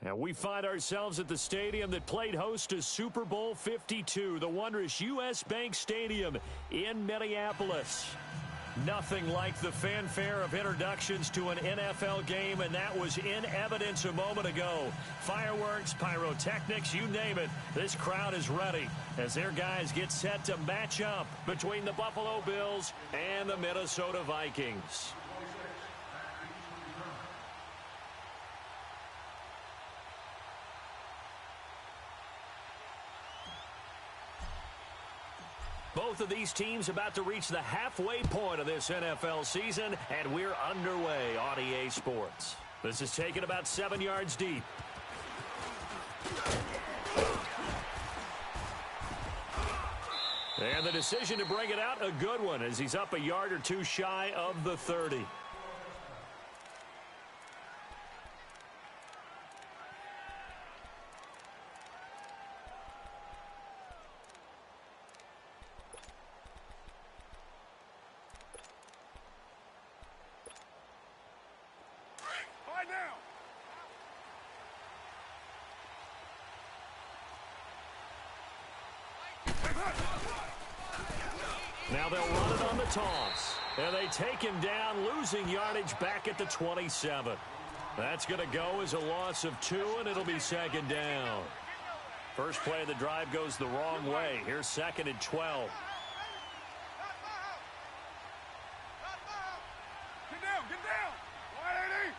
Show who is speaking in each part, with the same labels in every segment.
Speaker 1: And we find ourselves at the stadium that played host to Super Bowl 52, the wondrous U.S. Bank Stadium in Minneapolis. Nothing like the fanfare of introductions to an NFL game, and that was in evidence a moment ago. Fireworks, pyrotechnics, you name it. This crowd is ready as their guys get set to match up between the Buffalo Bills and the Minnesota Vikings. Both of these teams about to reach the halfway point of this NFL season, and we're underway on EA Sports. This is taken about 7 yards deep. And the decision to bring it out, a good one, as he's up a yard or two shy of the 30. Now they'll run it on the toss. And they take him down, losing yardage back at the 27. That's going to go as a loss of 2, and it'll be second down. First play of the drive goes the wrong way. Here's second and 12.
Speaker 2: Get down. 180.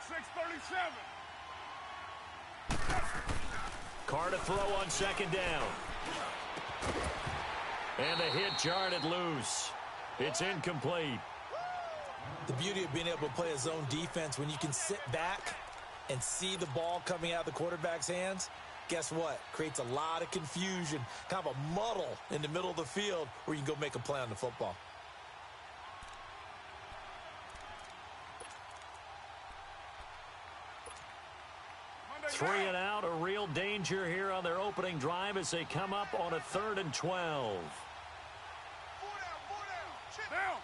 Speaker 2: 637.
Speaker 1: Carr to throw on second down. And the hit jarred it loose. It's incomplete.
Speaker 3: The beauty of being able to play a zone defense when you can sit back and see the ball coming out of the quarterback's hands, guess what? Creates a lot of confusion, kind of a muddle in the middle of the field where you can go make a play on the football.
Speaker 1: Three and out, a real danger here on their opening drive as they come up on a 3rd and 12.
Speaker 2: Down.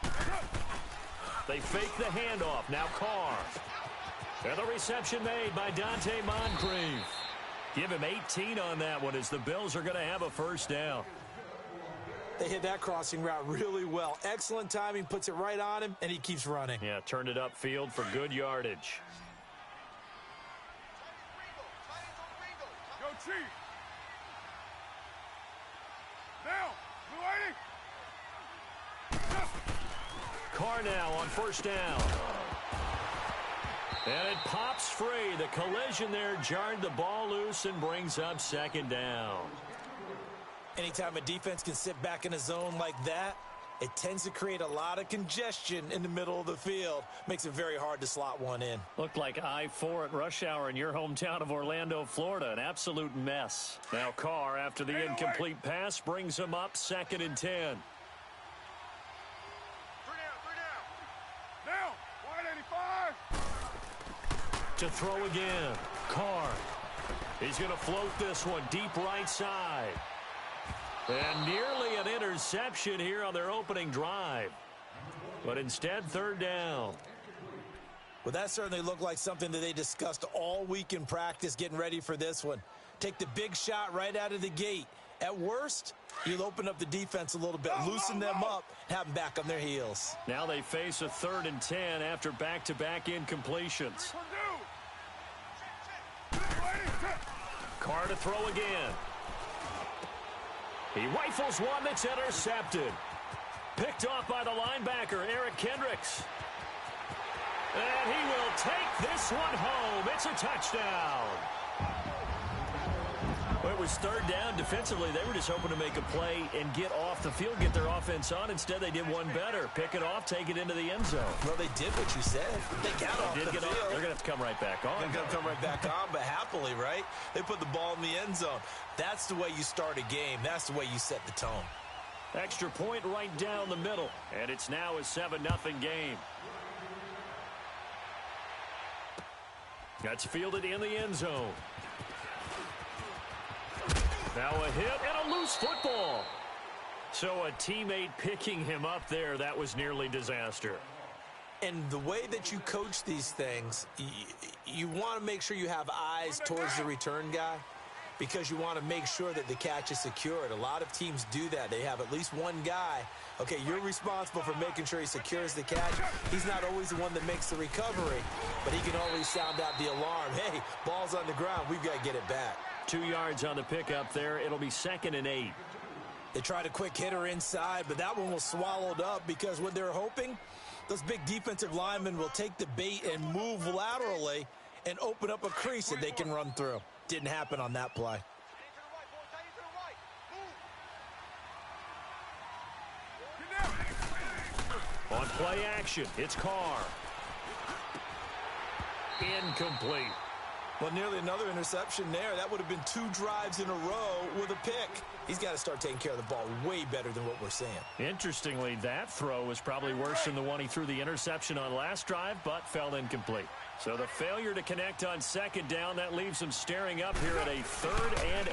Speaker 2: 185.
Speaker 1: They fake the handoff. Now Carr. And the reception made by Dante Moncrief. Give him 18 on that one as the Bills are going to have a first down.
Speaker 3: They hit that crossing route really well. Excellent timing, puts it right on him, and he keeps running.
Speaker 1: Yeah, turned it upfield for good yardage.
Speaker 2: Go Chief. Down. 280.
Speaker 1: Carr now on first down. And it pops free. The collision there jarred the ball loose and brings up second down.
Speaker 3: Anytime a defense can sit back in a zone like that, it tends to create a lot of congestion in the middle of the field. Makes it very hard to slot one in.
Speaker 1: Looked like I-4 at rush hour in your hometown of Orlando, Florida. An absolute mess. Now Carr, after the incomplete pass, brings him up 2nd and 10.
Speaker 2: Down. 185.
Speaker 1: To throw again. Carr. He's going to float this one deep right side. And nearly an interception here on their opening drive. But instead, 3rd down.
Speaker 3: Well, that certainly looked like something that they discussed all week in practice getting ready for this one. Take the big shot right out of the gate. At worst, you'll open up the defense a little bit, loosen them up, have them back on their heels.
Speaker 1: Now they face a 3rd and 10 after back-to-back incompletions. Carr to throw again. He rifles one that's intercepted. Picked off by the linebacker, Eric Kendricks. And he will take this one home. It's a touchdown. Well, it was 3rd down. Defensively, they were just hoping to make a play and get off the field, get their offense on. Instead, they did one better. Pick it off, take it into the end zone.
Speaker 3: Well, they did what you said. They got off the field.
Speaker 1: They're going to have to come right back on.
Speaker 3: They're going to come right back on, but happily, right? They put the ball in the end zone. That's the way you start a game. That's the way you set the tone.
Speaker 1: Extra point right down the middle. And it's now a 7-0 game. That's fielded in the end zone. Now a hit and a loose football. So a teammate picking him up there, that was nearly disaster.
Speaker 3: And the way that you coach these things, you want to make sure you have eyes towards the return guy because you want to make sure that the catch is secured. A lot of teams do that. They have at least one guy. Okay, you're responsible for making sure he secures the catch. He's not always the one that makes the recovery, but he can always sound out the alarm. Hey, ball's on the ground. We've got to get it back.
Speaker 1: 2 yards on the pickup there. It'll be 2nd and 8.
Speaker 3: They tried a quick hitter inside, but that one was swallowed up because what they're hoping, those big defensive linemen will take the bait and move laterally and open up a crease that they can run through. Didn't happen on that play.
Speaker 1: On play action, it's Carr. Incomplete.
Speaker 3: Well, nearly another interception there. That would have been 2 drives in a row with a pick. He's got to start taking care of the ball way better than what we're seeing. Interestingly, that throw was probably worse than the one he threw the interception on last drive, but fell incomplete.
Speaker 1: So the failure to connect on 2nd down, that leaves him staring up here at a 3rd and 8.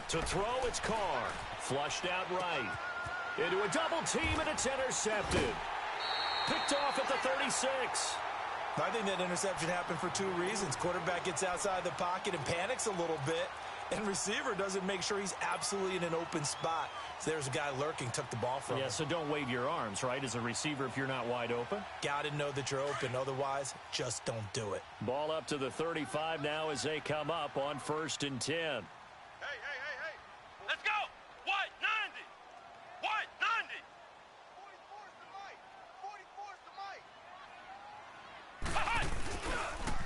Speaker 1: To throw, it's Carr. Flushed out right. Into a double team, and it's intercepted. Picked off at the 36.
Speaker 3: I think that interception happened for 2 reasons. Quarterback gets outside the pocket and panics a little bit, and receiver doesn't make sure he's absolutely in an open spot. So there's a guy lurking, took the ball from him.
Speaker 1: Yeah, so don't wave your arms, right, as a receiver if you're not wide open.
Speaker 3: Got to know that you're open. Otherwise, just don't do it.
Speaker 1: Ball up to the 35 now as they come up on 1st and 10.
Speaker 2: Hey. Let's go. What? 90. What? 90. 44's the mic. 44's the mic.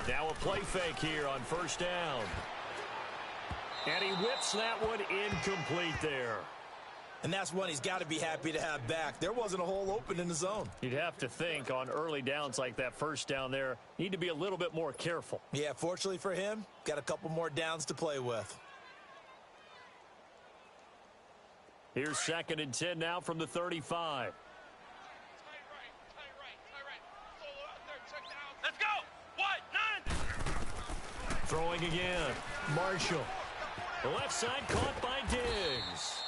Speaker 1: Now a play fake here on 1st down. And he whips that one incomplete there.
Speaker 3: And that's one he's got to be happy to have back. There wasn't a hole open in the zone.
Speaker 1: You'd have to think on early downs like that 1st down there, need to be a little bit more careful.
Speaker 3: Yeah, fortunately for him, got a couple more downs to play with.
Speaker 1: Here's 2nd and 10 now from the 35.
Speaker 2: Let's go. What? 90.
Speaker 1: Throwing again. Marshall. The left side caught by Diggs.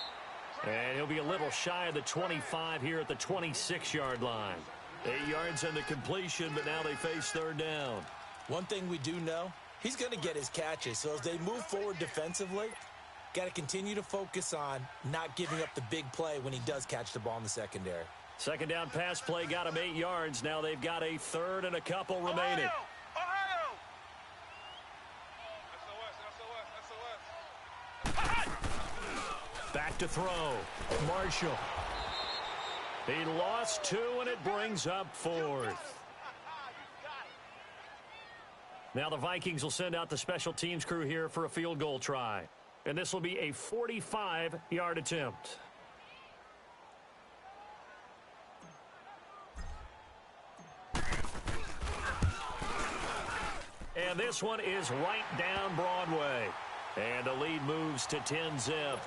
Speaker 1: And he'll be a little shy of the 25 here at the 26-yard line. 8 yards on the completion, but now they face 3rd down.
Speaker 3: One thing we do know, he's going to get his catches. So as they move forward defensively, got to continue to focus on not giving up the big play when he does catch the ball in the secondary.
Speaker 1: 2nd down pass play got him 8 yards. Now they've got a 3rd and a couple remaining.
Speaker 2: Ohio.
Speaker 1: Back to throw. Marshall. He lost 2, and it brings up 4th. Now the Vikings will send out the special teams crew here for a field goal try. And this will be a 45-yard attempt. And this one is right down Broadway. And the lead moves to 10-zip.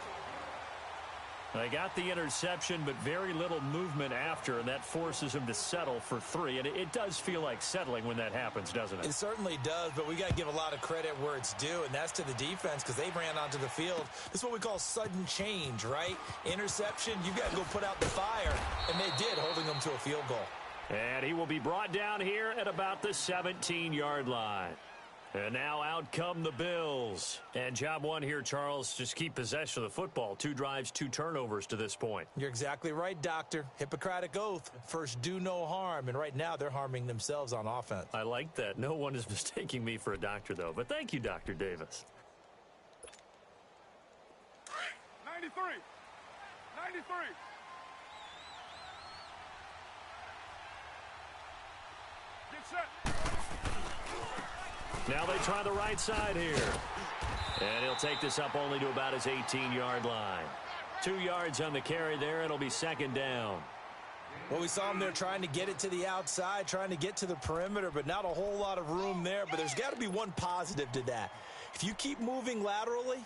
Speaker 1: They got the interception, but very little movement after, and that forces him to settle for 3. And it does feel like settling when that happens, doesn't it?
Speaker 3: It certainly does, but we got to give a lot of credit where it's due, and that's to the defense because they ran onto the field. This is what we call sudden change, right? Interception, you got to go put out the fire, and they did, holding them to a field goal.
Speaker 1: And he will be brought down here at about the 17-yard line. And now out come the Bills. And job one here, Charles, just keep possession of the football. 2 drives, 2 turnovers to this point.
Speaker 3: You're exactly right, Doctor. Hippocratic oath. First, do no harm. And right now, they're harming themselves on offense.
Speaker 1: I like that. No one is mistaking me for a doctor, though. But thank you, Dr. Davis.
Speaker 2: 93. 93. Get set.
Speaker 1: Now they try the right side here. And he'll take this up only to about his 18-yard line. 2 yards on the carry there. It'll be 2nd down.
Speaker 3: Well, we saw him there trying to get it to the outside, trying to get to the perimeter, but not a whole lot of room there. But there's got to be one positive to that. If you keep moving laterally,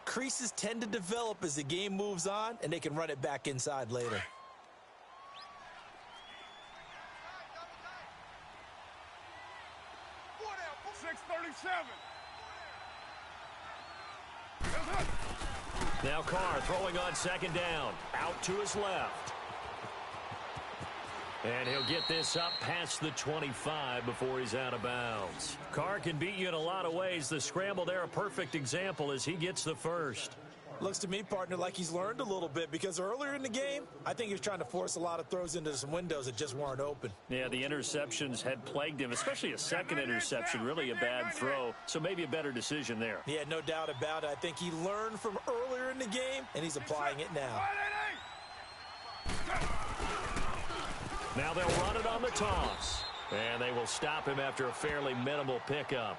Speaker 3: creases tend to develop as the game moves on, and they can run it back inside later.
Speaker 1: Now Carr throwing on 2nd down. Out to his left. And he'll get this up past the 25 before he's out of bounds. Carr can beat you in a lot of ways. The scramble there, a perfect example as he gets the first.
Speaker 3: Looks to me, partner, like he's learned a little bit because earlier in the game, I think he was trying to force a lot of throws into some windows that just weren't open.
Speaker 1: Yeah, the interceptions had plagued him, especially a second interception, really a bad throw. So maybe a better decision there.
Speaker 3: Yeah, no doubt about it. I think he learned from earlier in the game, and he's applying it now.
Speaker 1: Now they'll run it on the toss. And they will stop him after a fairly minimal pickup.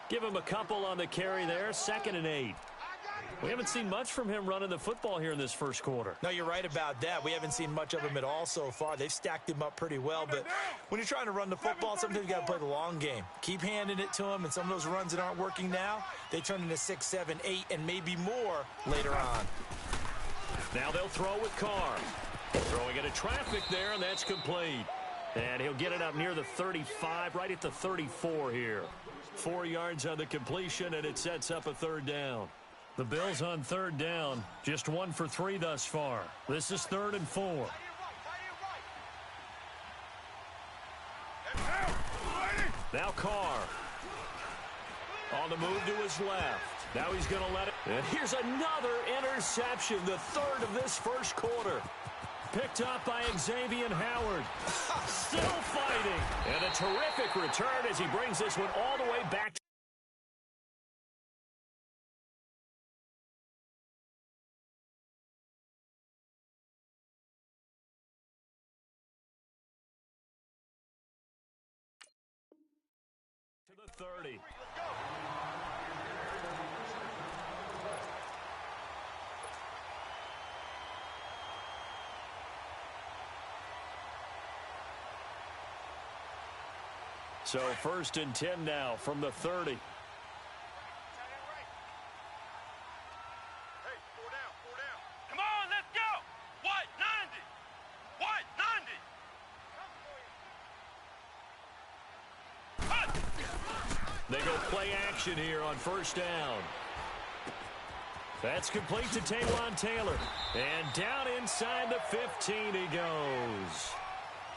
Speaker 1: Give him a couple on the carry there, 2nd and 8. We haven't seen much from him running the football here in this first quarter.
Speaker 3: No, you're right about that. We haven't seen much of him at all so far. They've stacked him up pretty well, but when you're trying to run the football, sometimes you got to play the long game. Keep handing it to him, and some of those runs that aren't working now, they turn into 6, 7, 8, and maybe more later on.
Speaker 1: Now they'll throw with Carr. Throwing into traffic there, and that's complete. And he'll get it up near the 35, right at the 34 here. 4 yards on the completion, and it sets up a 3rd down. The Bills on 3rd down, just 1 for 3 thus far. This is 3rd and 4. Now Carr. On the move to his left. Now he's going to let it. And here's another interception, the 3rd of this first quarter. Picked up by Xavier Howard. Still fighting. And a terrific return as he brings this one all the way back to the 30. So 1st and 10 now from the 30.
Speaker 2: Hey, 4 down, 4 down. Come on, let's go. What? 90. What? 90.
Speaker 1: They go play action here on 1st down. That's complete to Taywan Taylor. And down inside the 15 he goes.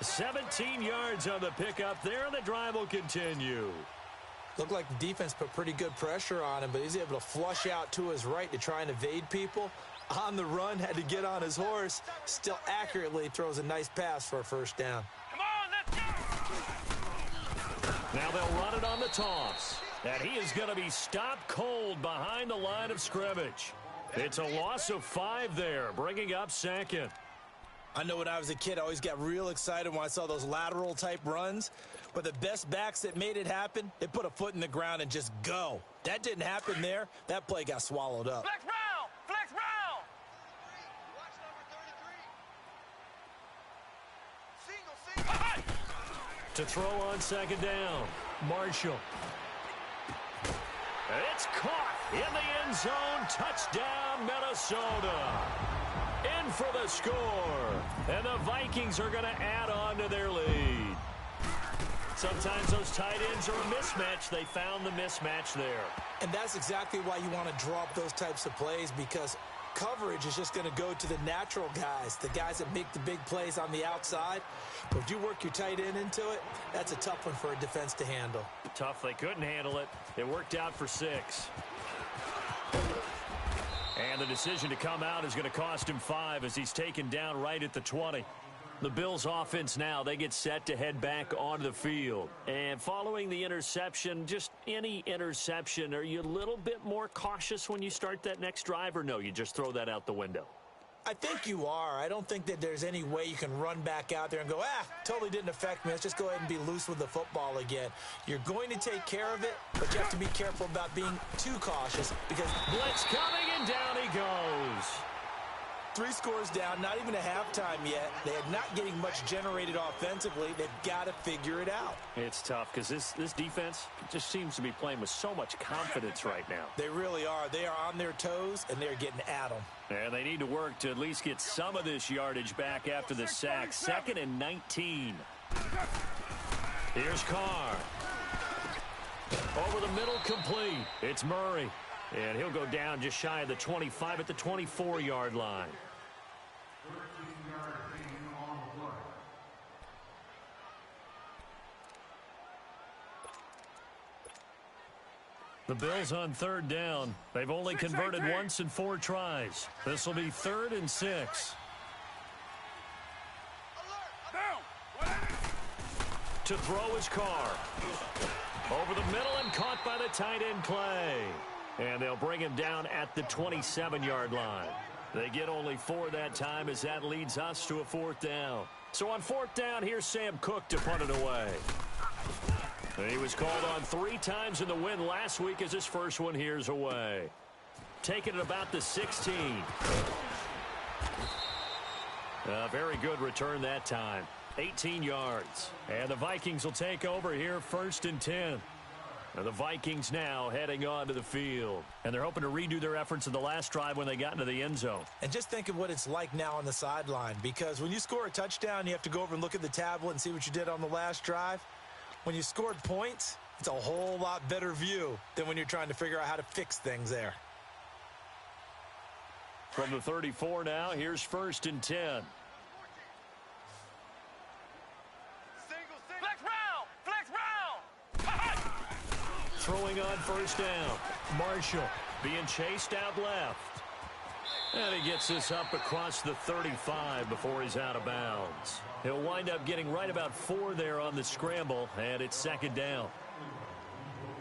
Speaker 1: 17 yards on the pickup there, and the drive will continue.
Speaker 3: Looked like the defense put pretty good pressure on him, but he's able to flush out to his right to try and evade people. On the run, had to get on his horse. Still accurately throws a nice pass for a 1st down.
Speaker 2: Come on, let's go.
Speaker 1: Now they'll run it on the toss. And he is going to be stopped cold behind the line of scrimmage. It's a loss of 5 there, bringing up 2nd.
Speaker 3: I know when I was a kid, I always got real excited when I saw those lateral-type runs. But the best backs that made it happen, they put a foot in the ground and just go. That didn't happen there. That play got swallowed up.
Speaker 2: Flex round. Flex round. Watch number 33. Single.
Speaker 1: To throw on 2nd down, Marshall. It's caught in the end zone. Touchdown, Minnesota. In for the score. And the Vikings are going to add on to their lead. Sometimes those tight ends are a mismatch. They found the mismatch there.
Speaker 3: And that's exactly why you want to draw up those types of plays, because coverage is just going to go to the natural guys, the guys that make the big plays on the outside. But if you work your tight end into it, that's a tough one for a defense to handle.
Speaker 1: Tough. They couldn't handle it. It worked out for 6. And the decision to come out is going to cost him 5 as he's taken down right at the 20. The Bills offense now, they get set to head back onto the field. And following the interception, just any interception, are you a little bit more cautious when you start that next drive, or no, you just throw that out the window?
Speaker 3: I think you are. I don't think that there's any way you can run back out there and go, totally didn't affect me. Let's just go ahead and be loose with the football again. You're going to take care of it, but you have to be careful about being too cautious because
Speaker 1: blitz coming, and down he goes.
Speaker 3: 3 scores down, not even a halftime yet. They're not getting much generated offensively. They've got to figure it out.
Speaker 1: It's tough because this defense just seems to be playing with so much confidence right now.
Speaker 3: They really are. They are on their toes, and they're getting at them.
Speaker 1: And they need to work to at least get some of this yardage back after the sack. 2nd and 19. Here's Carr. Over the middle, complete. It's Murray. And he'll go down just shy of the 25 at the 24-yard line. The Bills on third down. They've only converted once in 4 tries. This will be 3rd and 6. To throw his Carr. Over the middle and caught by the tight end Clay. And they'll bring him down at the 27-yard line. They get only 4 that time as that leads us to a 4th down. So on 4th down, here's Sam Cook to punt it away. He was called on 3 times in the win last week as his first one here's away. Taking it about the 16. A very good return that time. 18 yards. And the Vikings will take over here 1st and 10. And the Vikings now heading onto the field. And they're hoping to redo their efforts in the last drive when they got into the end zone.
Speaker 3: And just think of what it's like now on the sideline. Because when you score a touchdown, you have to go over and look at the tablet and see what you did on the last drive. When you scored points, it's a whole lot better view than when you're trying to figure out how to fix things there.
Speaker 1: From the 34 now, here's 1st and 10. Throwing on 1st down. Marshall being chased out left. And he gets this up across the 35 before he's out of bounds. He'll wind up getting right about 4 there on the scramble, and it's 2nd down.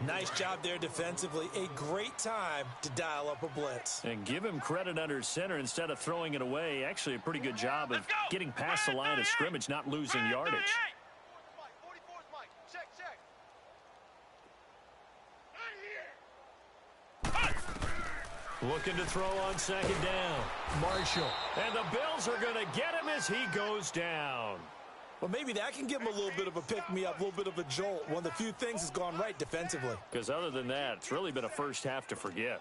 Speaker 3: Nice job there defensively. A great time to dial up a blitz.
Speaker 1: And give him credit under center instead of throwing it away. Actually a pretty good job of getting past the line of scrimmage, not losing yardage. Looking to throw on 2nd down. Marshall. And the Bills are going to get him as he goes down.
Speaker 3: Well, maybe that can give him a little bit of a pick-me-up, a little bit of a jolt. One of the few things has gone right defensively.
Speaker 1: Because other than that, it's really been a first half to forget.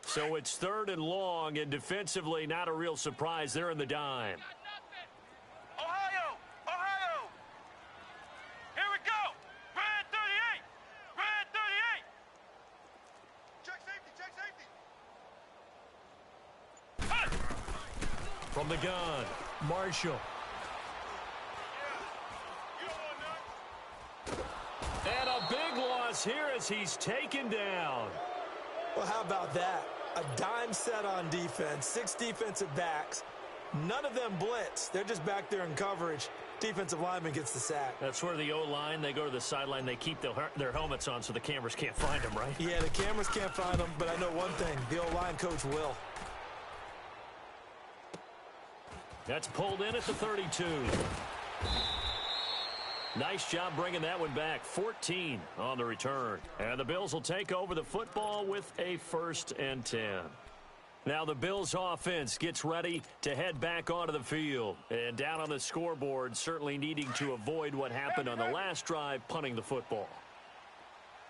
Speaker 1: So it's 3rd and long, and defensively, not a real surprise. They're in the dime.
Speaker 2: Ohio! Ohio! Here we go! Brad 38! Brad 38! Check safety!
Speaker 1: From the gun, Marshall. And a big loss here as he's taken down.
Speaker 3: Well, how about that? A dime set on defense, 6 defensive backs. None of them blitz. They're just back there in coverage. Defensive lineman gets the sack.
Speaker 1: That's where the O-line, they go to the sideline, they keep their helmets on so the cameras can't find them, right?
Speaker 3: Yeah, the cameras can't find them, but I know one thing. The O-line coach will.
Speaker 1: That's pulled in at the 32. Nice job bringing that one back. 14 on the return. And the Bills will take over the football with a 1st and 10. Now the Bills offense gets ready to head back onto the field. And down on the scoreboard, certainly needing to avoid what happened on the last drive, punting the football.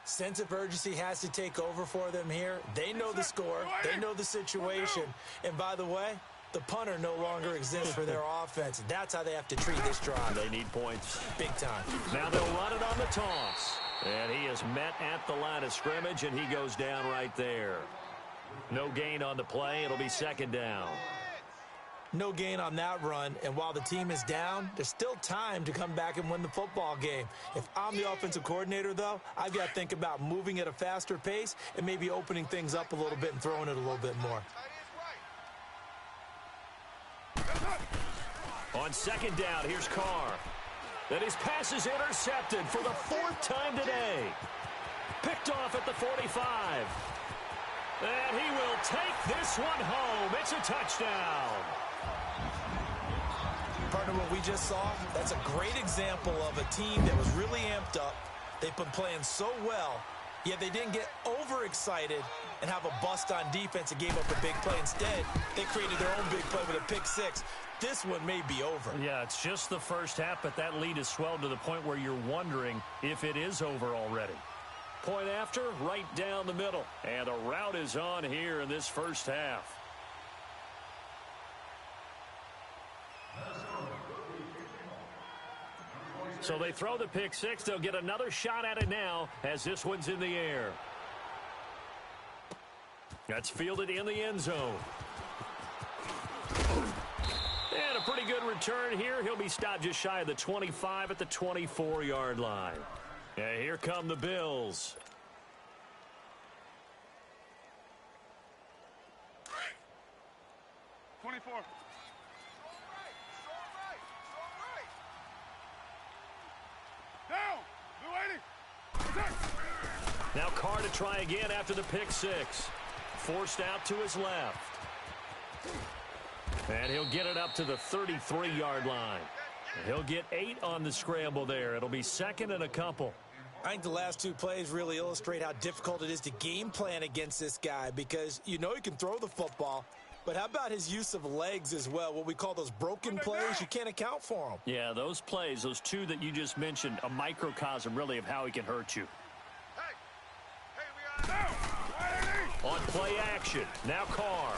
Speaker 3: Sense of urgency has to take over for them here. They know the score. They know the situation. And by the way, the punter no longer exists for their offense. That's how they have to treat this drive.
Speaker 1: They need points.
Speaker 3: Big time.
Speaker 1: Now they'll run it on the toss. And he is met at the line of scrimmage, and he goes down right there. No gain on the play. It'll be 2nd down.
Speaker 3: No gain on that run, and while the team is down, there's still time to come back and win the football game. If I'm the offensive coordinator, though, I've got to think about moving at a faster pace and maybe opening things up a little bit and throwing it a little bit more.
Speaker 1: On 2nd down, here's Carr. Then his pass is intercepted for the 4th time today. Picked off at the 45. And he will take this one home. It's a touchdown.
Speaker 3: Partner, what we just saw, that's a great example of a team that was really amped up. They've been playing so well, yet they didn't get overexcited and have a bust on defense and gave up a big play. Instead, they created their own big play with a pick-6. This one may be over.
Speaker 1: Yeah, it's just the first half, but that lead has swelled to the point where you're wondering if it is over already. Point after, right down the middle. And the route is on here in this first half. So they throw the pick-6. They'll get another shot at it now as this one's in the air. That's fielded in the end zone. And a pretty good return here. He'll be stopped just shy of the 25 at the 24-yard line. And here come the Bills. Now Carr to try again after the pick six. Forced out to his left. And he'll get it up to the 33-yard line. He'll get 8 on the scramble there. It'll be second and a couple.
Speaker 3: I think the last two plays really illustrate how difficult it is to game plan against this guy because you know he can throw the football, but how about his use of legs as well? What we call those broken plays, you can't account for them.
Speaker 1: Yeah, those plays, those two that you just mentioned, a microcosm really of how he can hurt you. On play action, now Carr.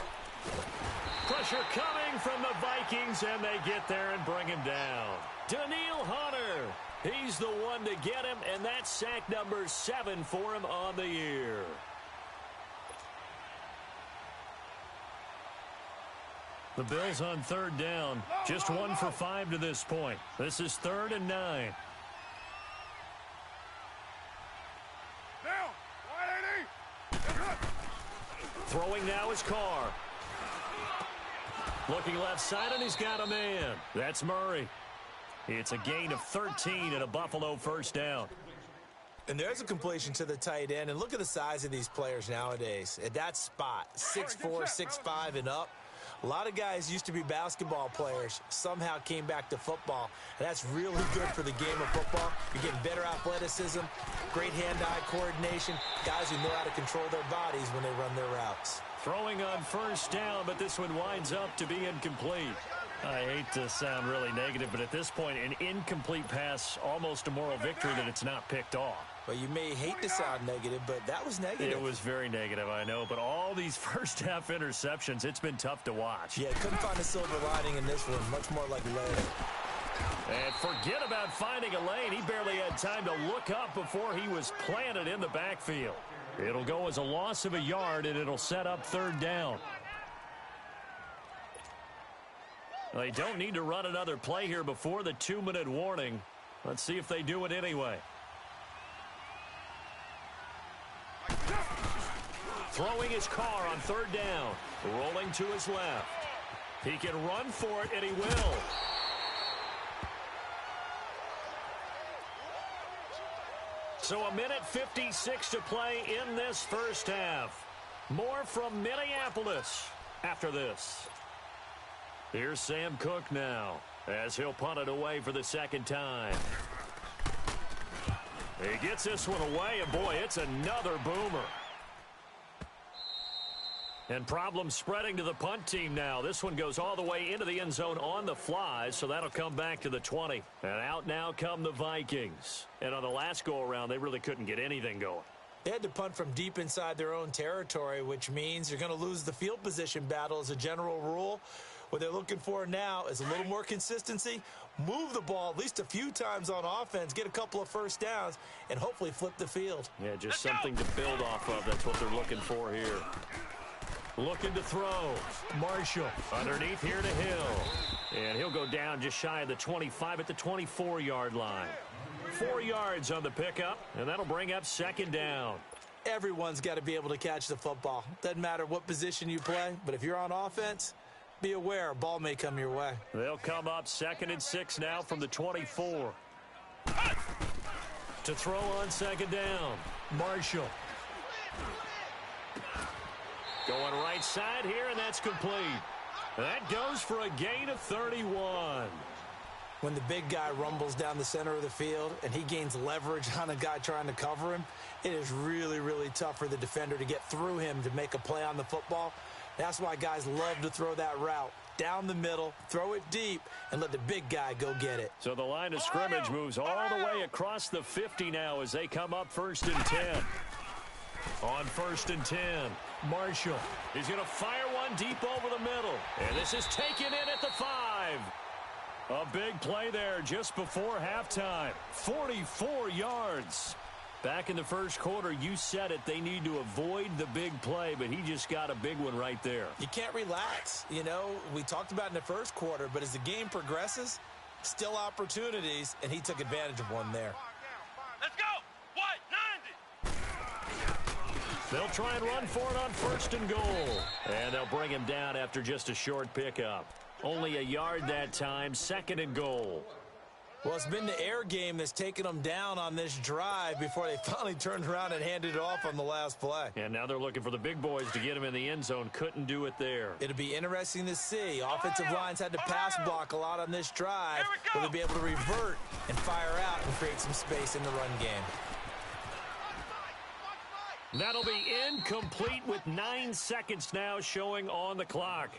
Speaker 1: Pressure coming from the Vikings, and they get there and bring him down. Daniil Hunter, he's the one to get him, and that's sack number 7 for him on the year. The Bills on third down, just 1 for 5 to this point. This is 3rd and 9. Throwing now is Carr. Looking left side, and he's got a man. That's Murray. It's a gain of 13 and a Buffalo first down.
Speaker 3: And there's a completion to the tight end. And look at the size of these players nowadays. At that spot, 6'4", 6'5", and up. A lot of guys used to be basketball players, somehow came back to football. And that's really good for the game of football. You're getting better athleticism, great hand-eye coordination, guys who know how to control their bodies when they run their routes.
Speaker 1: Throwing on first down, but this one winds up to be incomplete. I hate to sound really negative, but at this point, an incomplete pass, almost a moral victory that it's not picked off.
Speaker 3: Well, you may hate to sound negative, but that was negative.
Speaker 1: It was very negative, I know. But all these first-half interceptions, it's been tough to watch.
Speaker 3: Yeah, couldn't find a silver lining in this one. Much more like lead.
Speaker 1: And forget about finding a lane. He barely had time to look up before he was planted in the backfield. It'll go as a loss of a yard, and it'll set up third down. They don't need to run another play here before the 2-minute warning. Let's see if they do it anyway. Throwing his Carr on third down. Rolling to his left. He can run for it, and he will. So a minute 56 to play in this first half. More from Minneapolis after this. Here's Sam Cook now as he'll punt it away for the second time. He gets this one away, and boy, it's another boomer. And problems spreading to the punt team now. This one goes all the way into the end zone on the fly, so that'll come back to the 20. And out now come the Vikings. And on the last go-around, they really couldn't get anything going.
Speaker 3: They had to punt from deep inside their own territory, which means you're going to lose the field position battle as a general rule. What they're looking for now is a little more consistency, move the ball at least a few times on offense, get a couple of first downs, and hopefully flip the field.
Speaker 1: Yeah, just something to build off of. That's what they're looking for here. Looking to throw. Marshall underneath here to Hill. And he'll go down just shy of the 25 at the 24-yard line. 4 yards on the pickup, and that'll bring up second down.
Speaker 3: Everyone's got to be able to catch the football. Doesn't matter what position you play, but if you're on offense, be aware a ball may come your way.
Speaker 1: They'll come up 2nd and 6 now from the 24. To throw on second down. Marshall. Going right side here, and that's complete. That goes for a gain of 31.
Speaker 3: When the big guy rumbles down the center of the field and he gains leverage on a guy trying to cover him, it is really, really tough for the defender to get through him to make a play on the football. That's why guys love to throw that route. Down the middle, throw it deep, and let the big guy go get it.
Speaker 1: So the line of scrimmage moves all the way across the 50 now as they come up 1st and 10. On 1st and 10, Marshall. He's going to fire one deep over the middle. And this is taken in at the 5. A big play there just before halftime. 44 yards. Back in the first quarter, you said it, they need to avoid the big play, but he just got a big one right there.
Speaker 3: You can't relax. You know, we talked about in the first quarter, but as the game progresses, still opportunities, and he took advantage of one there.
Speaker 2: Let's go! What? 90!
Speaker 1: They'll try and run for it on 1st and goal. And they'll bring him down after just a short pickup. Only a yard that time, 2nd and goal.
Speaker 3: Well, it's been the air game that's taken them down on this drive before they finally turned around and handed it off on the last play.
Speaker 1: And now they're looking for the big boys to get him in the end zone. Couldn't do it there.
Speaker 3: It'll be interesting to see. Offensive lines had to pass block a lot on this drive. Will they be able to revert and fire out and create some space in the run game?
Speaker 1: That'll be incomplete with 9 seconds now showing on the clock.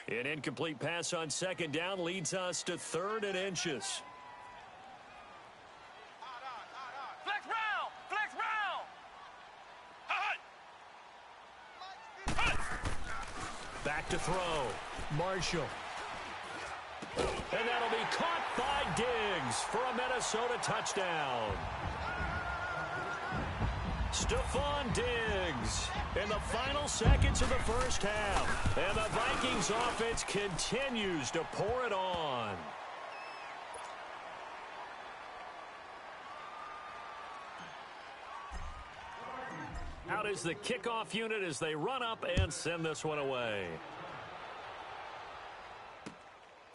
Speaker 1: An incomplete pass on 2nd down leads us to 3rd and inches.
Speaker 2: Flex round! Flex round! Hut!
Speaker 1: Back to throw. Marshall. And that'll be caught by Diggs for a Minnesota touchdown. Stephon Diggs in the final seconds of the first half. And the Vikings offense continues to pour it on. Out is the kickoff unit as they run up and send this one away.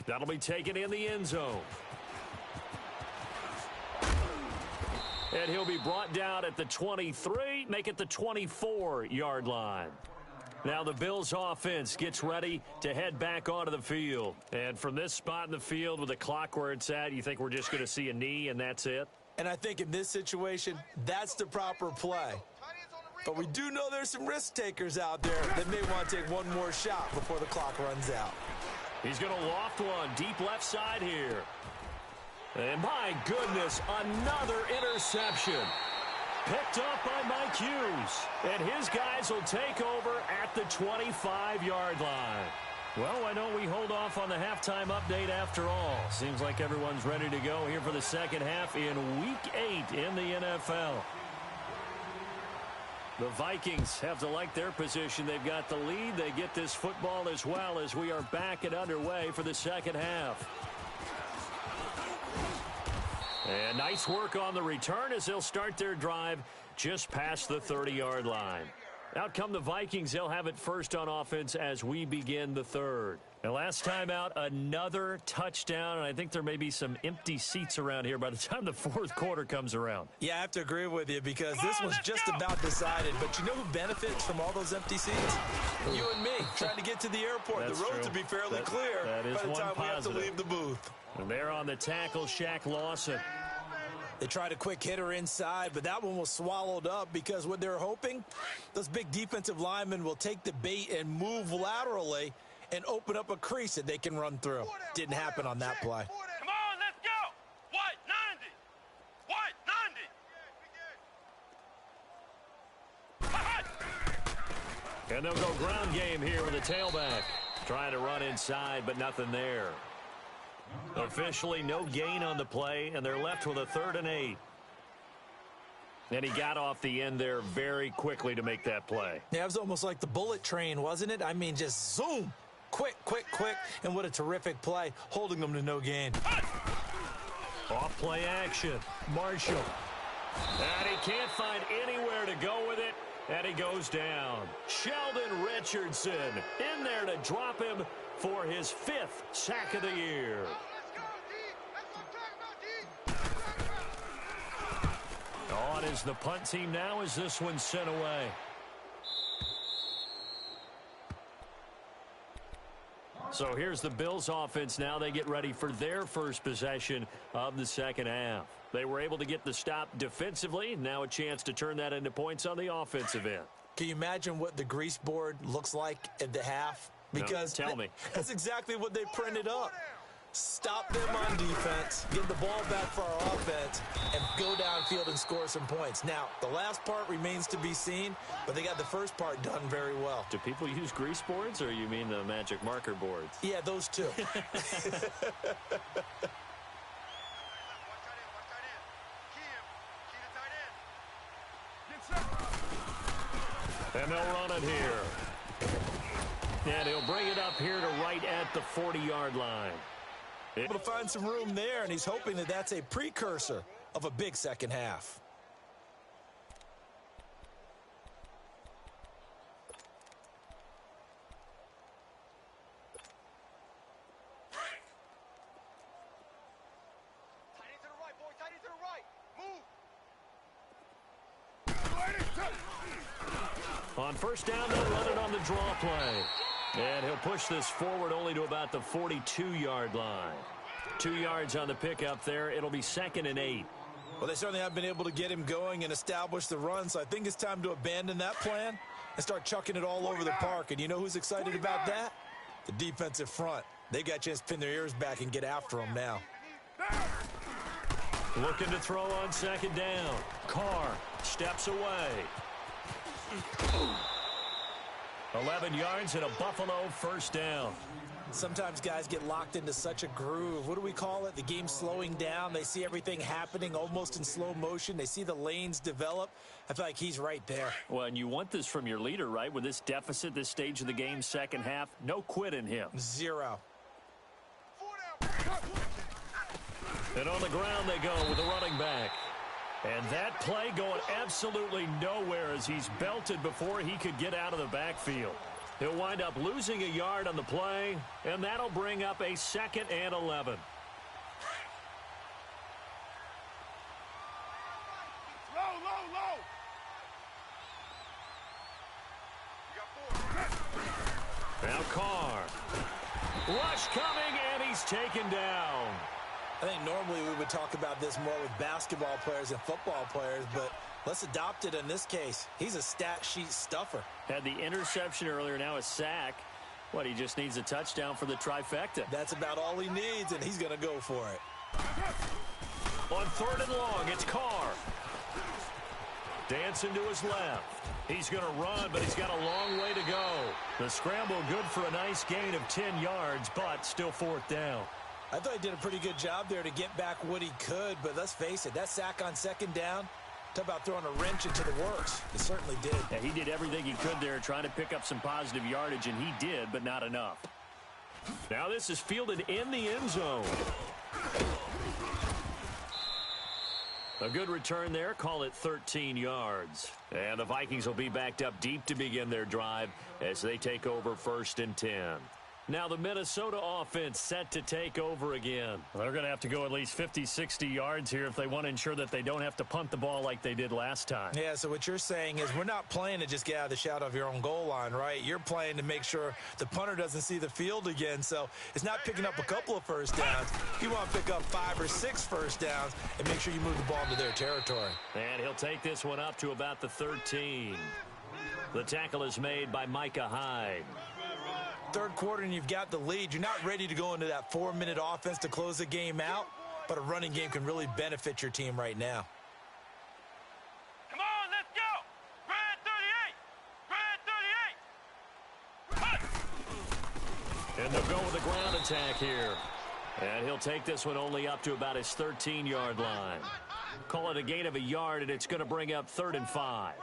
Speaker 1: That'll be taken in the end zone. And he'll be brought down at the 23, make it the 24-yard line. Now the Bills offense gets ready to head back onto the field. And from this spot in the field with the clock where it's at, you think we're just going to see a knee and that's it?
Speaker 3: And I think in this situation, that's the proper play. But we do know there's some risk takers out there that may want to take one more shot before the clock runs out.
Speaker 1: He's going to loft one deep left side here. And my goodness, another interception. Picked up by Mike Hughes. And his guys will take over at the 25-yard line. Well, why don't we hold off on the halftime update after all? Seems like everyone's ready to go here for the second half in Week 8 in the NFL. The Vikings have to like their position. They've got the lead. They get this football as well as we are back and underway for the second half. And nice work on the return as they'll start their drive just past the 30-yard line. Out come the Vikings. They'll have it first on offense as we begin the third. And last time out, another touchdown, and I think there may be some empty seats around here by the time the fourth quarter comes around.
Speaker 3: Yeah, I have to agree with you because this one's just about decided. But you know who benefits from all those empty seats? You and me, trying to get to the airport.
Speaker 1: That's
Speaker 3: the roads
Speaker 1: true.
Speaker 3: will be fairly clear by the time we have to leave the booth.
Speaker 1: And there on the tackle, Shaq Lawson.
Speaker 3: They tried a quick hitter inside, but that one was swallowed up because what they're hoping, those big defensive linemen will take the bait and move laterally and open up a crease that they can run through. Didn't happen on that play.
Speaker 2: Come on, let's go! What? 90! What? 90!
Speaker 1: And they'll go ground game here with the tailback. Trying to run inside, but nothing there. Officially no gain on the play, and they're left with a 3rd and 8. And he got off the end there very quickly to make that play.
Speaker 3: Yeah, it was almost like the bullet train, wasn't it? I mean, just zoom. Quick, quick, quick. And what a terrific play, holding them to no gain.
Speaker 1: Off play action. Marshall. And he can't find anywhere to go with it. And he goes down. Sheldon Richardson in there to drop him for his 5th sack of the year. On is the punt team now as this one's sent away. So here's the Bills offense now. They get ready for their first possession of the second half. They were able to get the stop defensively. Now a chance to turn that into points on the offensive end.
Speaker 3: Can you imagine what the grease board looks like at the half? Because
Speaker 1: no, tell me.
Speaker 3: That's exactly what they printed up. stop them on defense, get the ball back for our offense, and go downfield and score some points. Now, the last part remains to be seen, but they got the first part done very well.
Speaker 1: Do people use grease boards, or you mean the magic marker boards?
Speaker 3: Yeah, those two.
Speaker 1: And they'll run it here. And he'll bring it up here to right at the 40-yard line.
Speaker 3: Able to find some room there, and he's hoping that that's a precursor of a big second half.
Speaker 1: On first down, they'll run it on the draw play. And he'll push this forward only to about the 42-yard line. 2 yards on the pickup there. It'll be 2nd and 8.
Speaker 3: Well, they certainly have been able to get him going and establish the run, so I think it's time to abandon that plan and start chucking it all over the park. And you know who's excited about that? The defensive front. They got a chance to pin their ears back and get after him now.
Speaker 1: Looking to throw on 2nd down. Carr steps away. 11 yards and a Buffalo first down.
Speaker 3: Sometimes guys get locked into such a groove. What do we call it? The game's slowing down. They see everything happening almost in slow motion. They see the lanes develop. I feel like he's right there.
Speaker 1: Well, and you want this from your leader, right? With this deficit, this stage of the game, second half, no quit in him.
Speaker 3: 0.
Speaker 1: And on the ground they go with the running back. And that play going absolutely nowhere as he's belted before he could get out of the backfield. He'll wind up losing a yard on the play, and that'll bring up a 2nd and 11.
Speaker 2: Low.
Speaker 1: Now Carr. Rush coming, and he's taken down.
Speaker 3: I think normally we would talk about this more with basketball players and football players, but let's adopt it in this case. He's a stat sheet stuffer.
Speaker 1: Had the interception earlier, now a sack. What, he just needs a touchdown for the trifecta.
Speaker 3: That's about all he needs, and he's going to go for it.
Speaker 1: On 3rd and long, it's Carr. Dancing to his left. He's going to run, but he's got a long way to go. The scramble good for a nice gain of 10 yards, but still 4th down.
Speaker 3: I thought he did a pretty good job there to get back what he could, but let's face it, that sack on 2nd down, talk about throwing a wrench into the works. It certainly did.
Speaker 1: Yeah, he did everything he could there trying to pick up some positive yardage, and he did, but not enough. Now this is fielded in the end zone. A good return there, call it 13 yards. And the Vikings will be backed up deep to begin their drive as they take over 1st and 10. Now the Minnesota offense set to take over again. They're going to have to go at least 50, 60 yards here if they want to ensure that they don't have to punt the ball like they did last time.
Speaker 3: Yeah, so what you're saying is we're not playing to just get out of the shadow of your own goal line, right? You're playing to make sure the punter doesn't see the field again. So it's not picking up a couple of first downs. You want to pick up 5 or 6 first downs and make sure you move the ball into their territory.
Speaker 1: And he'll take this one up to about the 13. The tackle is made by Micah Hyde.
Speaker 3: 3rd quarter and you've got the lead. You're not ready to go into that 4-minute offense to close the game out, but a running game can really benefit your team right now.
Speaker 2: Come on, let's go. Brad 38.
Speaker 1: And they'll go with a ground attack here. And he'll take this one only up to about his 13-yard line. Call it a gain of a yard, and it's going to bring up 3rd and 5.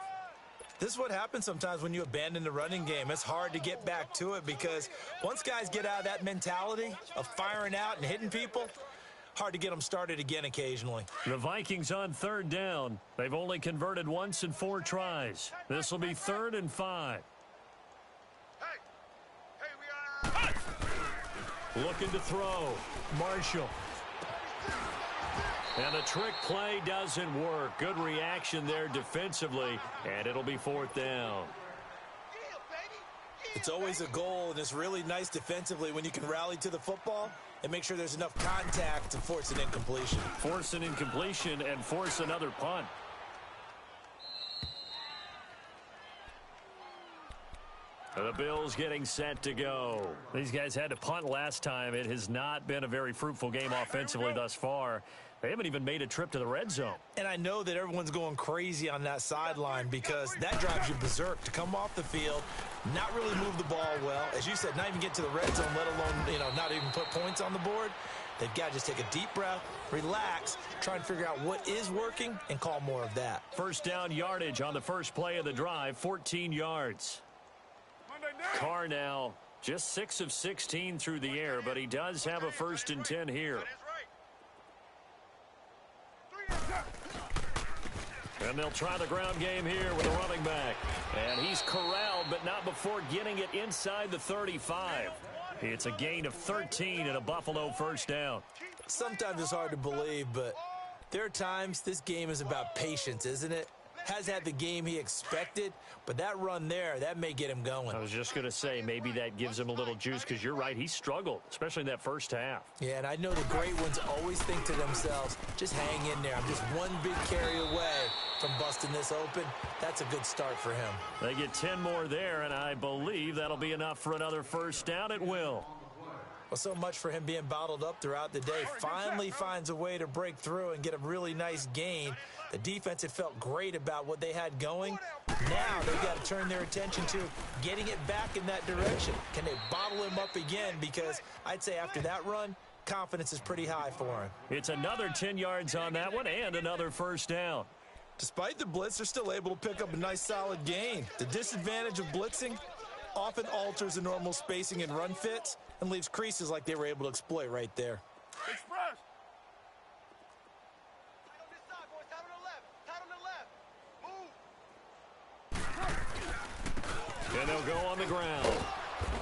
Speaker 3: This is what happens sometimes when you abandon the running game. It's hard to get back to it because once guys get out of that mentality of firing out and hitting people, hard to get them started again occasionally.
Speaker 1: The Vikings on 3rd down. They've only converted once in 4 tries. This will be 3rd and 5. Looking to throw. Marshall. And the trick play doesn't work. Good reaction there defensively, and it'll be 4th down.
Speaker 3: It's always a goal, and it's really nice defensively when you can rally to the football and make sure there's enough contact to force an incompletion.
Speaker 1: Force an incompletion and force another punt. The Bills getting set to go. These guys had to punt last time. It has not been a very fruitful game offensively thus far. They haven't even made a trip to the red zone.
Speaker 3: And I know that everyone's going crazy on that sideline because that drives you berserk to come off the field, not really move the ball well. As you said, not even get to the red zone, let alone, not even put points on the board. They've got to just take a deep breath, relax, try and figure out what is working, and call more of that.
Speaker 1: First down yardage on the first play of the drive, 14 yards. Carr now just 6 of 16 through the air, but he does have a 1st and 10 here. And they'll try the ground game here with a running back. And he's corralled, but not before getting it inside the 35. It's a gain of 13 and a Buffalo first down.
Speaker 3: Sometimes it's hard to believe, but there are times this game is about patience, isn't it? Has had the game he expected, but that run there, that may get him going.
Speaker 1: I was just going to say, maybe that gives him a little juice because you're right, he struggled, especially in that first half.
Speaker 3: Yeah, and I know the great ones always think to themselves, just hang in there. I'm just one big carry away from busting this open. That's a good start for him.
Speaker 1: They get 10 more there, and I believe that'll be enough for another first down at will.
Speaker 3: Well, so much for him being bottled up throughout the day. Finally finds a way to break through and get a really nice gain. The defense had felt great about what they had going. Now they've got to turn their attention to getting it back in that direction. Can they bottle him up again? Because I'd say after that run, confidence is pretty high for him.
Speaker 1: It's another 10 yards on that one and another first down.
Speaker 3: Despite the blitz, they're still able to pick up a nice solid gain. The disadvantage of blitzing often alters the normal spacing and run fits and leaves creases like they were able to exploit right there.
Speaker 2: Express.
Speaker 1: And they'll go on the ground.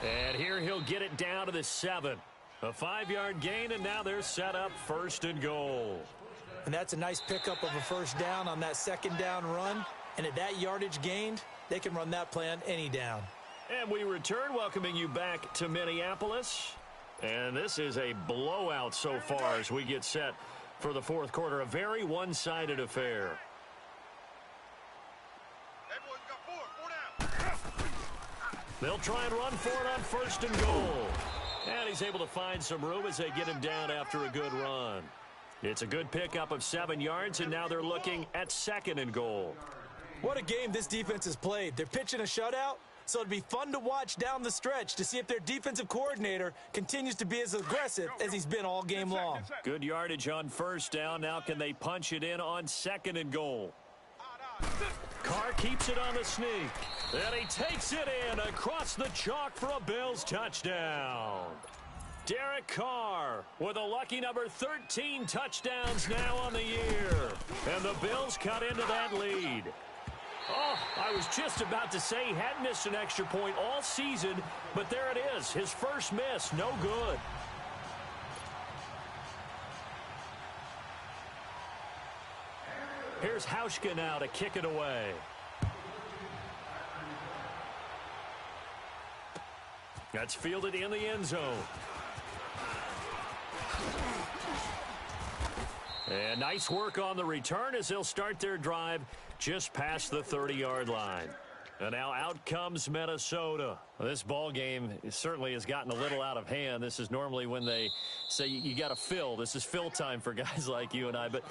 Speaker 1: And here he'll get it down to the 7. A 5-yard gain, and now they're set up 1st and goal.
Speaker 3: And that's a nice pickup of a first down on that second down run. And at that yardage gained, they can run that play on any down.
Speaker 1: And we return, welcoming you back to Minneapolis. And this is a blowout so far as we get set for the fourth quarter. A very one-sided affair. They'll try and run for it on 1st and goal. And he's able to find some room as they get him down after a good run. It's a good pickup of 7 yards, and now they're looking at 2nd and goal.
Speaker 3: What a game this defense has played. They're pitching a shutout, so it'd be fun to watch down the stretch to see if their defensive coordinator continues to be as aggressive as he's been all game long.
Speaker 1: Good yardage on 1st down. Now can they punch it in on 2nd and goal? Carr keeps it on the sneak. And he takes it in across the chalk for a Bills touchdown. Derek Carr with a lucky number 13 touchdowns now on the year. And the Bills cut into that lead. Oh, I was just about to say he hadn't missed an extra point all season, but there it is. His first miss, no good. Here's Hauschka now to kick it away. That's fielded in the end zone. And nice work on the return as they'll start their drive just past the 30-yard line. And now out comes Minnesota. Well, this ball game certainly has gotten a little out of hand. This is normally when they say you got to fill. This is fill time for guys like you and I. But,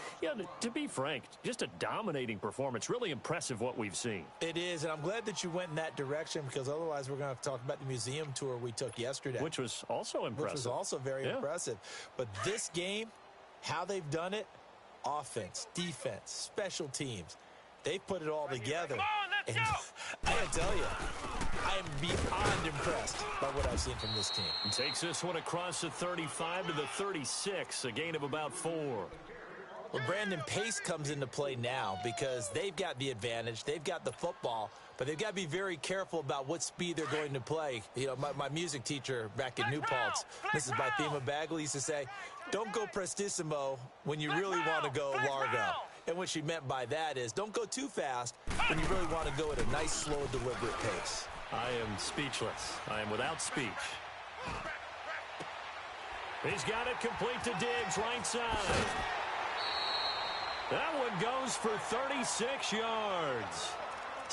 Speaker 1: to be frank, just a dominating performance. Really impressive what we've seen.
Speaker 3: It is, and I'm glad that you went in that direction because otherwise we're going to have to talk about the museum tour we took yesterday.
Speaker 1: Which was also impressive.
Speaker 3: Which was also very impressive. But this game, how they've done it, offense, defense, special teams, they've put it all together.
Speaker 2: Come on, let's go!
Speaker 3: I gotta tell you, I am beyond impressed by what I've seen from this team.
Speaker 1: He takes this one across the 35 to the 36, a gain of about 4.
Speaker 3: Well, Brandon, pace comes into play now because they've got the advantage. They've got the football, but they've got to be very careful about what speed they're going to play. My music teacher back in New Paltz, Mrs. Bythema Bagley, used to say, don't go prestissimo when you really want to go largo. And what she meant by that is don't go too fast when you really want to go at a nice, slow, deliberate pace.
Speaker 1: I am speechless. I am without speech. He's got it complete to Diggs, right side. That one goes for 36 yards.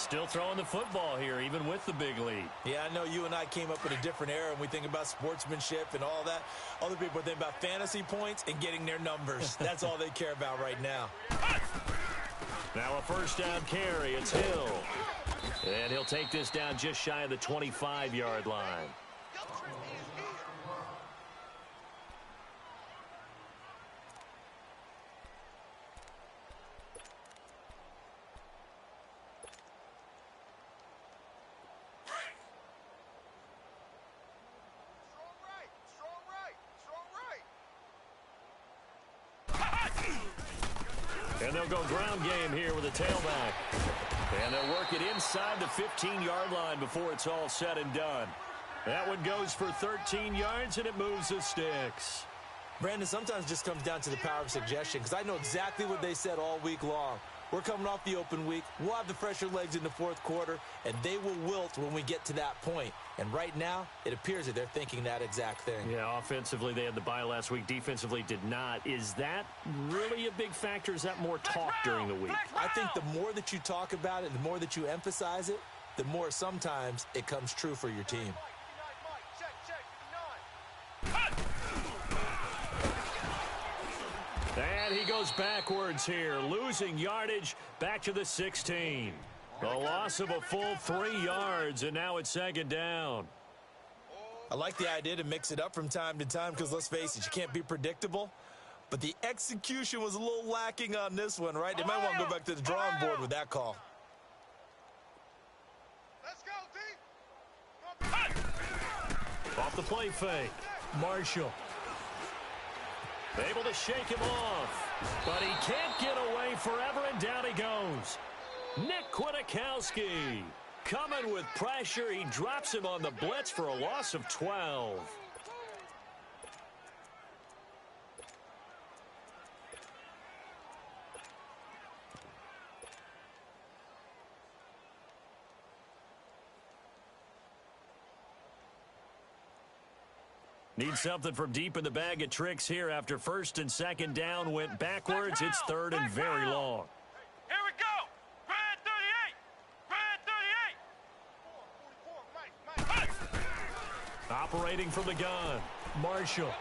Speaker 1: Still throwing the football here, even with the big lead.
Speaker 3: Yeah, I know you and I came up in a different era, and we think about sportsmanship and all that. Other people think about fantasy points and getting their numbers. That's all they care about right now.
Speaker 1: Now a first down carry. It's Hill. And he'll take this down just shy of the 25-yard line. And they'll go ground game here with a tailback. And they'll work it inside the 15-yard line before it's all said and done. That one goes for 13 yards, and it moves the sticks.
Speaker 3: Brandon, sometimes it just comes down to the power of suggestion, because I know exactly what they said all week long. We're coming off the open week. We'll have the fresher legs in the fourth quarter, and they will wilt when we get to that point. And right now, it appears that they're thinking that exact thing.
Speaker 1: Yeah, offensively, they had the bye last week. Defensively, did not. Is that really a big factor? Is that more talk during the week?
Speaker 3: I think the more that you talk about it, the more that you emphasize it, the more sometimes it comes true for your team.
Speaker 1: And he goes backwards here, losing yardage back to the 16. A loss of a full 3 yards, and now it's second down.
Speaker 3: I like the idea to mix it up from time to time because, let's face it, you can't be predictable. But the execution was a little lacking on this one, right? They might want to go back to the drawing board with that call.
Speaker 2: Let's go, D.
Speaker 1: Off the play fake, Marshall. Able to shake him off, but he can't get away forever, and down he goes. Nick Kwiatkowski coming with pressure. He drops him on the blitz for a loss of 12. Need something from deep in the bag of tricks here after first and second down went backwards. It's third and very long.
Speaker 2: Here we go. Brad 38. Brad 38.
Speaker 1: Operating from the gun, Marshall.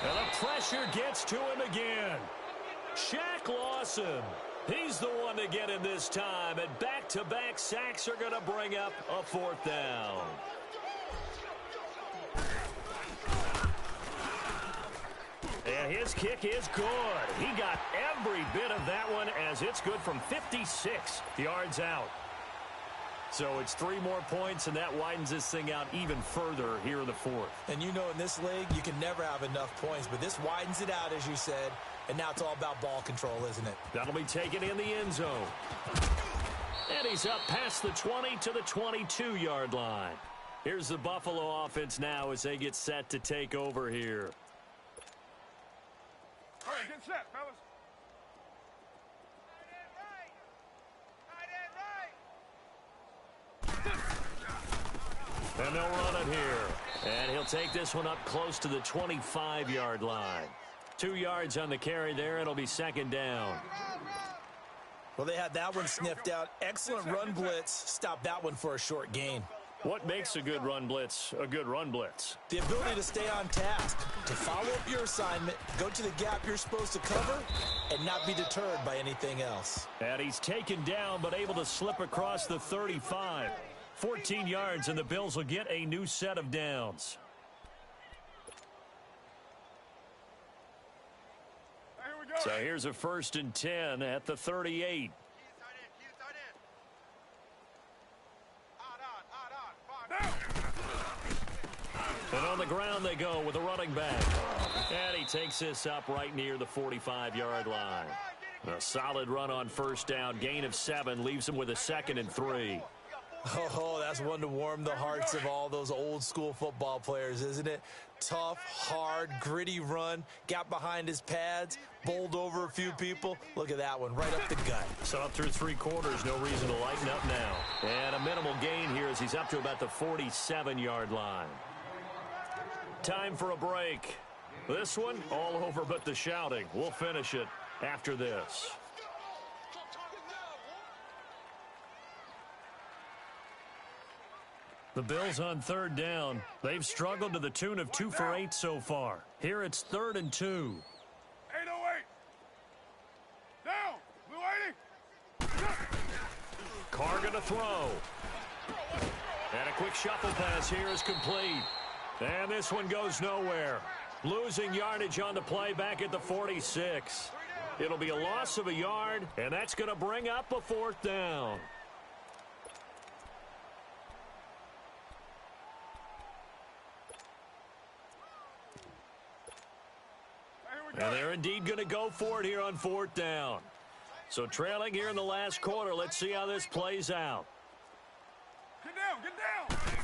Speaker 1: And the pressure gets to him again. Shaq Lawson. He's the one to get him this time. And back-to-back sacks are going to bring up a fourth down. And his kick is good. He got every bit of that one as it's good from 56 yards out. So it's 3 more points, and that widens this thing out even further here in the fourth.
Speaker 3: And you know in this league, you can never have enough points, but this widens it out, as you said, and now it's all about ball control, isn't it?
Speaker 1: That'll be taken in the end zone. And he's up past the 20 to the 22-yard line. Here's the Buffalo offense now as they get set to take over here.
Speaker 2: All right, get set, fellas.
Speaker 1: And they'll run it here. And he'll take this one up close to the 25-yard line. 2 yards on the carry there. It'll be second down.
Speaker 3: Well, they had that one sniffed out. Excellent run blitz. Stop that one for a short gain.
Speaker 1: What makes a good run blitz a good run blitz?
Speaker 3: The ability to stay on task, to follow up your assignment, go to the gap you're supposed to cover, and not be deterred by anything else.
Speaker 1: And he's taken down but able to slip across the 35. 14 yards, and the Bills will get a new set of downs.
Speaker 2: Here we go.
Speaker 1: So here's a 1st and 10 at the 38. And on the ground they go with a running back. And he takes this up right near the 45-yard line. A solid run on first down. Gain of 7 leaves him with a 2nd and 3.
Speaker 3: Oh, that's one to warm the hearts of all those old-school football players, isn't it? Tough, hard, gritty run. Got behind his pads, bowled over a few people. Look at that one, right up the gut.
Speaker 1: So up through 3 quarters, no reason to lighten up now. And a minimal gain here as he's up to about the 47-yard line. Time for a break. This one, all over but the shouting. We'll finish it after this. The Bills on third down. They've struggled to the tune of 2 for 8 so far. Here it's 3rd and 2.
Speaker 2: 808. Down. Blue 80.
Speaker 1: Carr going to throw. And a quick shuffle pass here is complete. And this one goes nowhere. Losing yardage on the play back at the 46. It'll be a loss of a yard, and that's going to bring up a 4th down. And they're indeed going to go for it here on 4th down. So trailing here in the last quarter. Let's see how this plays out.
Speaker 2: Get down, get down.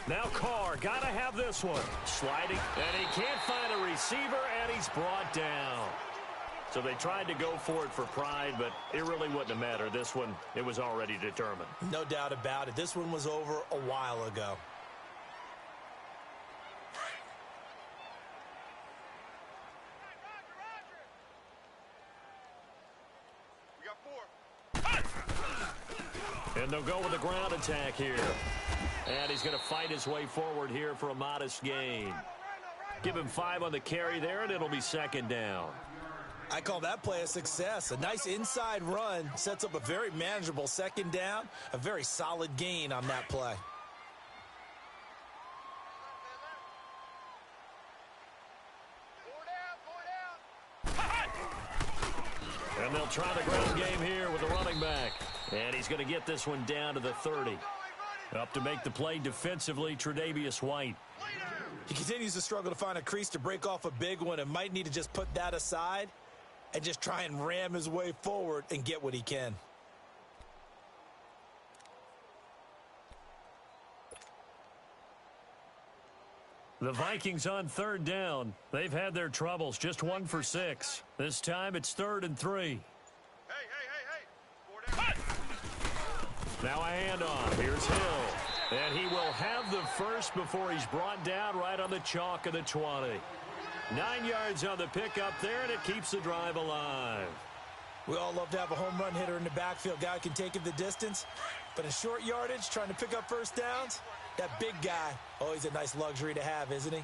Speaker 1: Now Carr, got to have this one. Sliding, and he can't find a receiver, and he's brought down. So they tried to go for it for pride, but it really wouldn't have mattered. This one, it was already determined.
Speaker 3: No doubt about it. This one was over a while ago.
Speaker 1: And they'll go with a ground attack here. And he's going to fight his way forward here for a modest gain. Give him 5 on the carry there, and it'll be 2nd down.
Speaker 3: I call that play a success. A nice inside run sets up a very manageable 2nd down. A very solid gain on that play.
Speaker 1: And they'll try the ground game here with the running back. And he's going to get this one down to the 30. Up to make the play defensively, Tre'Davious White.
Speaker 3: He continues to struggle to find a crease to break off a big one and might need to just put that aside and just try and ram his way forward and get what he can.
Speaker 1: The Vikings on 3rd down. They've had their troubles, just 1 for 6. This time it's 3rd and 3.
Speaker 2: Hey.
Speaker 1: Now a handoff. Here's Hill. And he will have the first before he's brought down right on the chalk of the 20. 9 yards on the pickup there, and it keeps the drive alive.
Speaker 3: We all love to have a home run hitter in the backfield. Guy can take it the distance. But in short yardage, trying to pick up first downs, that big guy, always a nice luxury to have, isn't he?